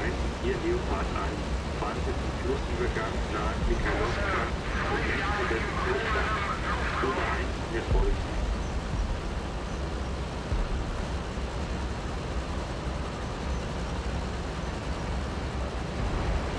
1, hier Leopard 1. Fahren Sie zum Flussübergang nahe Mikhailovka und nicht über den Flussdamm. Zone 1, wir folgen.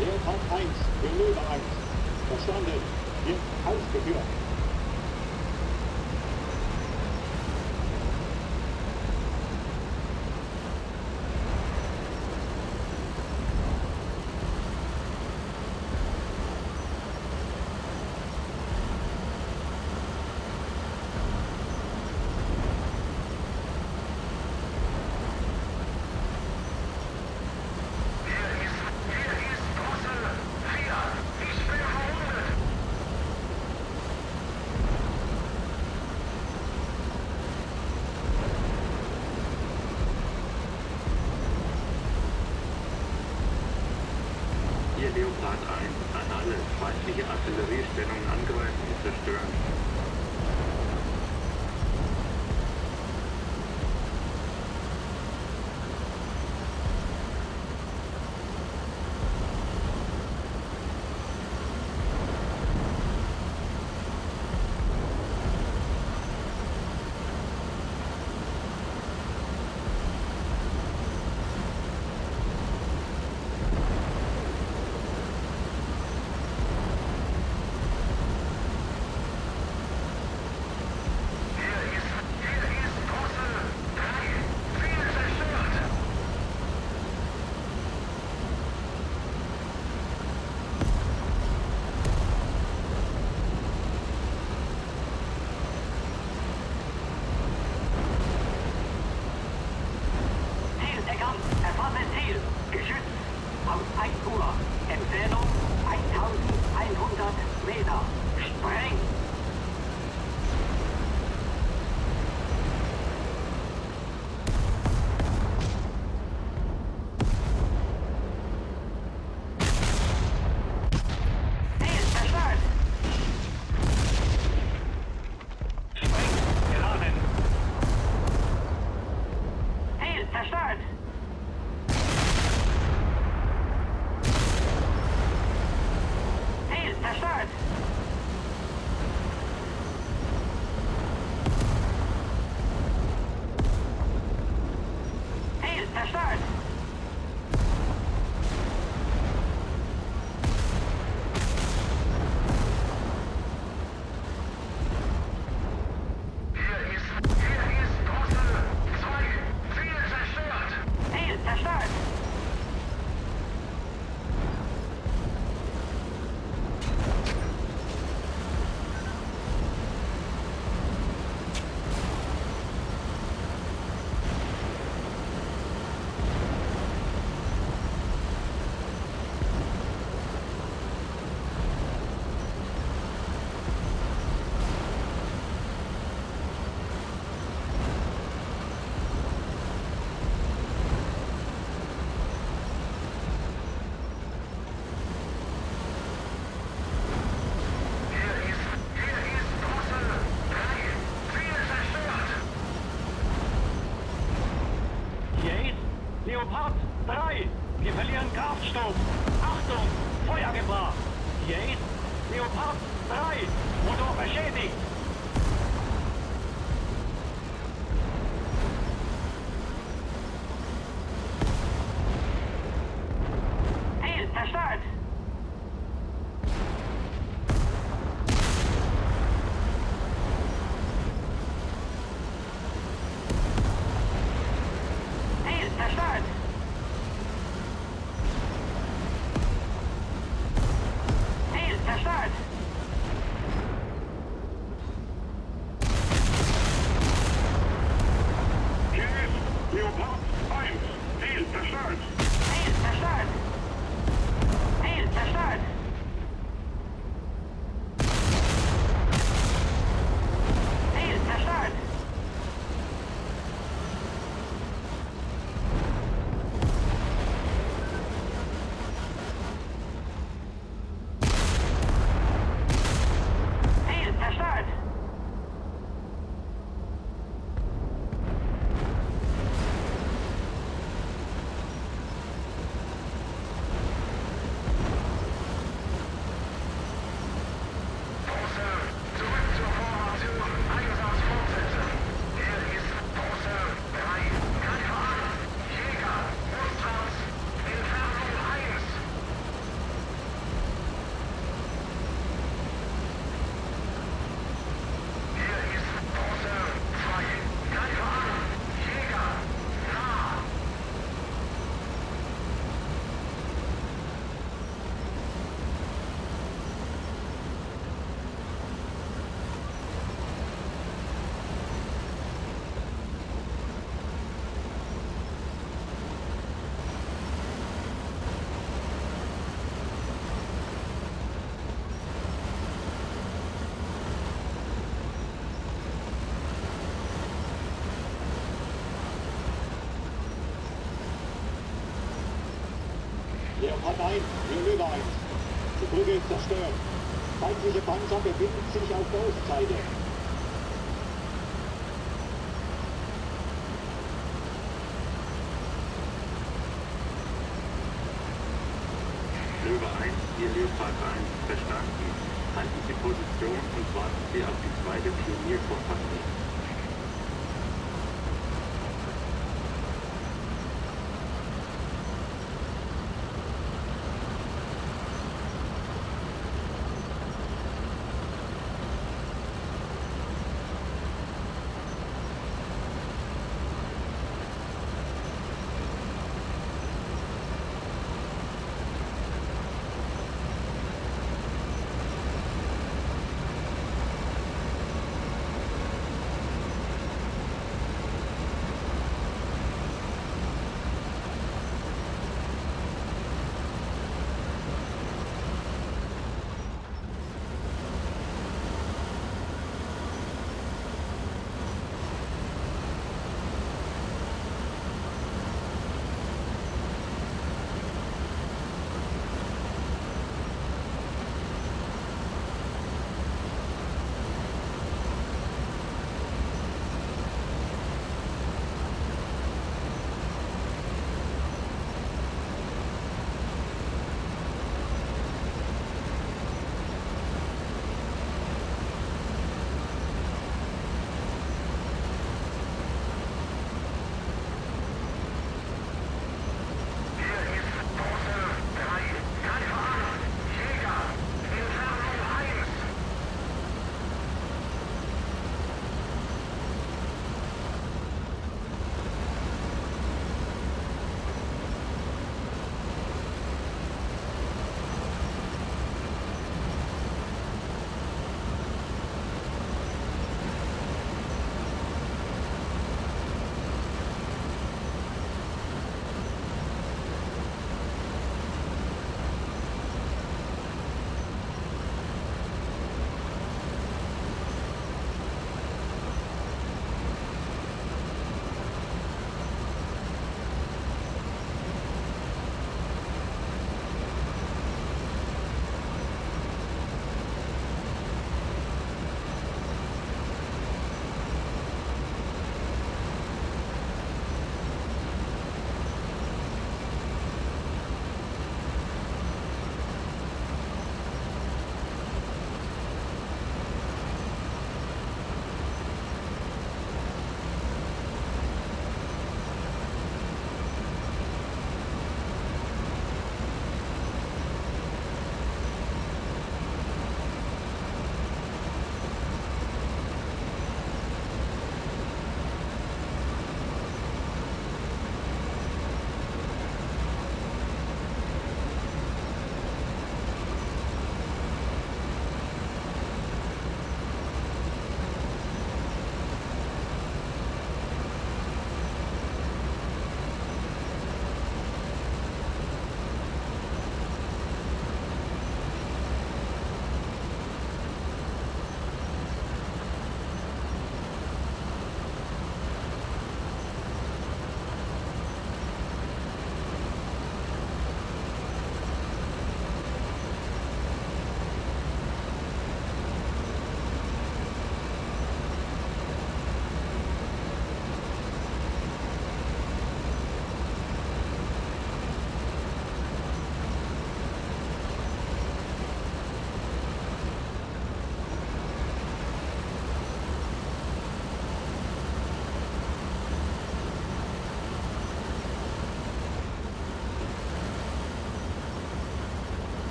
Leopard 1, für Löwe 1. Verstanden. Wird ausgeführt. Hier Leopard 1, an alle feindliche Artilleriestellungen angreifen und zerstören. Erfasses Ziel. Geschütz. Aus 1 Uhr. Entfernung 1100 Meter. Spreng. Ziel zerstört. Spreng. Geladen. Ziel zerstört. Zerstört! Ziel zerstört! Hier ist Drossel 2. Ziel zerstört! Ziel zerstört! Leopard 3, wir verlieren Kraftstoff. Achtung, Feuergefahr. Hier ist Leopard 3, Motor beschädigt. Ziel zerstört. Ziel zerstört. Ziel zerstört. Leopard 1, Leonöwe 1. Die Brücke ist zerstört. Feindliche Panzer befinden sich auf der Ostseite. Löwe 1, hier Leopard 1, verstanden. Halten Sie Position und warten Sie auf die zweite Pioniervorfassung.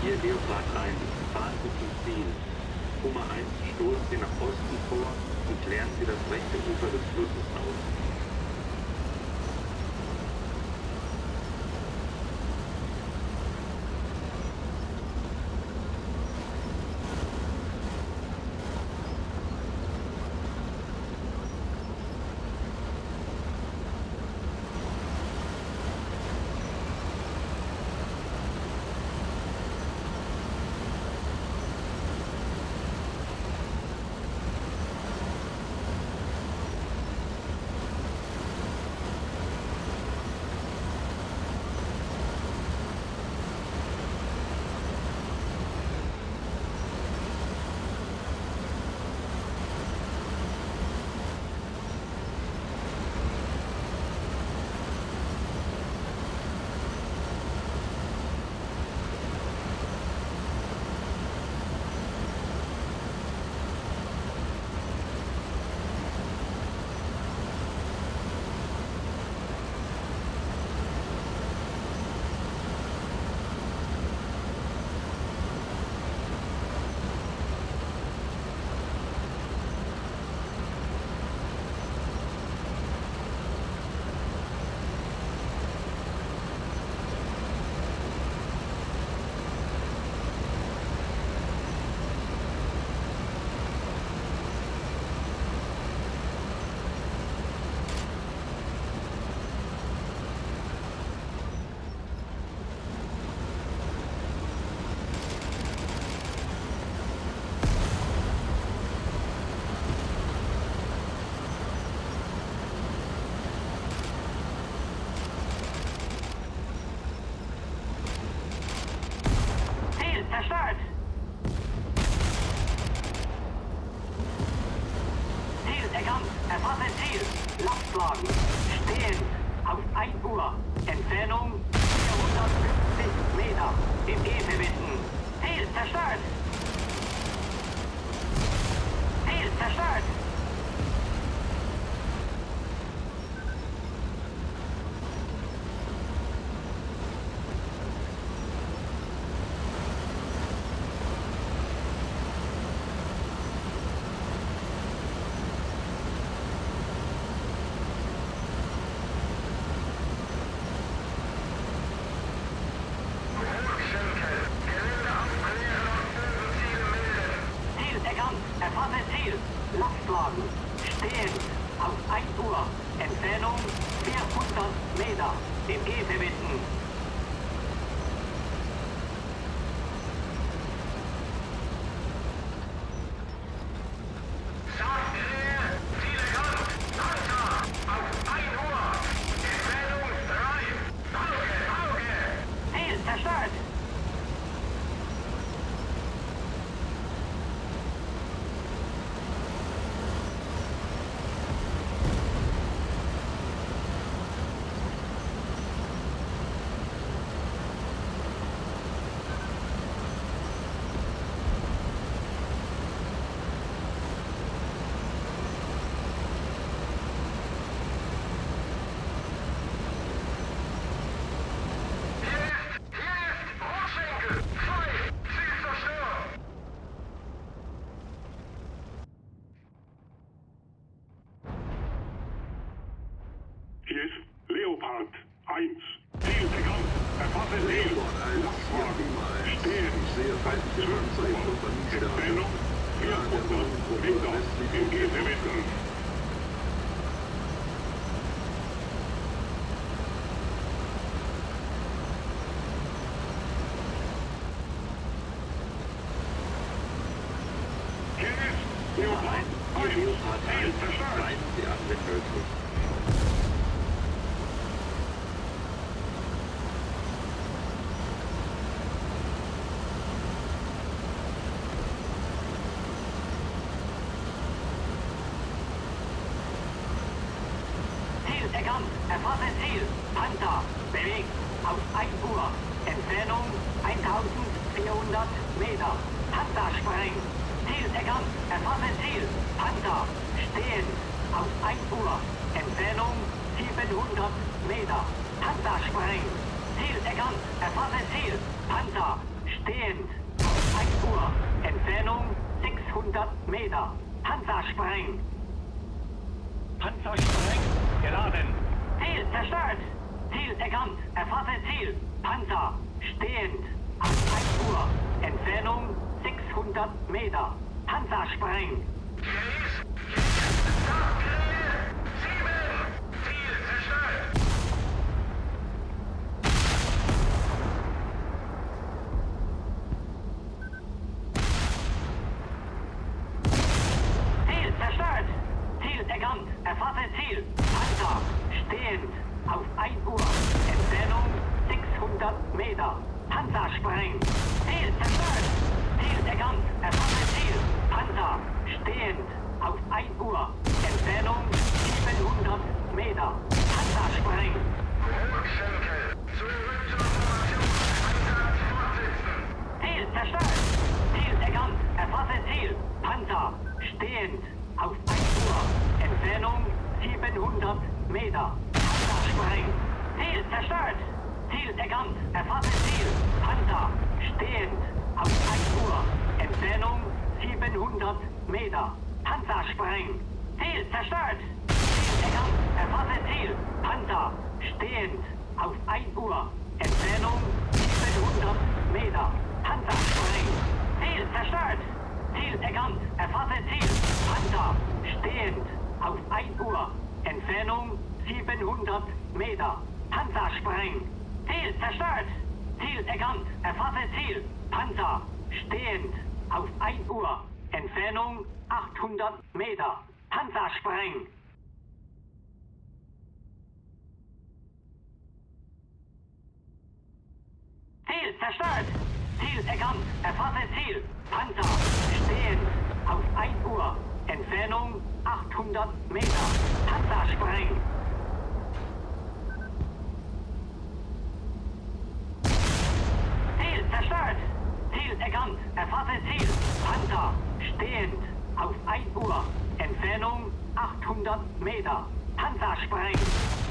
Hier Leopard 1, fahren Sie zum Ziel. Puma 1, stoßen Sie nach Osten vor und klären Sie das rechte Ufer des Flusses aus. Nachschlagen. Stehend. Auf 1 Uhr. Entfernung 450 Meter. Im E verbinden. Ziel zerstört. Ziel zerstört. Erfasse Ziel. Lastwagen. Stehend. Auf 1 Uhr. Entfernung 400 Meter. Im E verbinden. Ziel erkannt. Panzer. Auf 1 Uhr. Entfernung 3. Auge. Ziel zerstört. Hier ist Leopard 1. Ziel bekannt. Erfasse Ziel. Lastwagen. Stehen. Ich sehe feindliche Panzer im Kompaniestadion. Entfernung 400 Meter. Im E verbinden. Hier ist Leopard 1. Ziel zerstört. Bleiben Sie an den Möglich. Ziel erkannt. Erfasse Ziel. Panther. Bewegt. Auf 1 Uhr. Entfernung 1400 Meter. Panther sprengen. Ziel erkannt. Erfasse Ziel. Panther. Stehend. Auf 1 Uhr. Entfernung 700 Meter. Panther sprengen. Ziel erkannt. Erfasse Ziel. Panther. Stehend. Auf 1 Uhr. Entfernung 600 Meter. Panzer sprengen. Panzer sprengen. Geladen. Ziel zerstört. Ziel erkannt. Erfasse Ziel. Panzer. Stehend. Auf 1 Uhr. Entfernung 600 Meter. Panzer sprengen. Ziel zerstört. Ziel erkannt. Erfasse Ziel. Panzer. Stehend. Auf 1 Uhr. Entfernung 600 Meter. Panzer sprengen. Ziel zerstört. Ziel erkannt. Erfasse Ziel. Panzer. Stehend. Auf 1 Uhr. Entfernung 700 Meter. Panzer sprengen. Ziel zerstört. Ziel erkannt. Erfasse Ziel. Panzer. Stehend. Auf 1 Uhr. Entfernung 700 Meter. Panzer sprengen. Ziel zerstört. Ziel erkannt. Erfasse Ziel. Panzer. Stehend. Auf 1 Uhr. Entfernung 700 Meter. Panzer sprengen. Ziel zerstört. Ziel erkannt. Erfasse Ziel. Panzer. Stehend. Auf 1 Uhr. Entfernung 700 Meter. Panzer sprengen. Ziel zerstört. Ziel erkannt. Erfasse Ziel. Panzer. Stehend. Auf 1 Uhr. Entfernung 700 Meter. Panzer sprengen. Ziel zerstört. Ziel erkannt. Erfasse Ziel. Panzer. Stehend. Auf 1 Uhr. Entfernung 800 Meter. Panzer sprengen. Ziel zerstört. Ziel erkannt. Erfasse Ziel. Panzer. Stehend. Auf 1 Uhr. Entfernung 800 Meter. Panzer sprengen. 100 Meter. Panzerspray.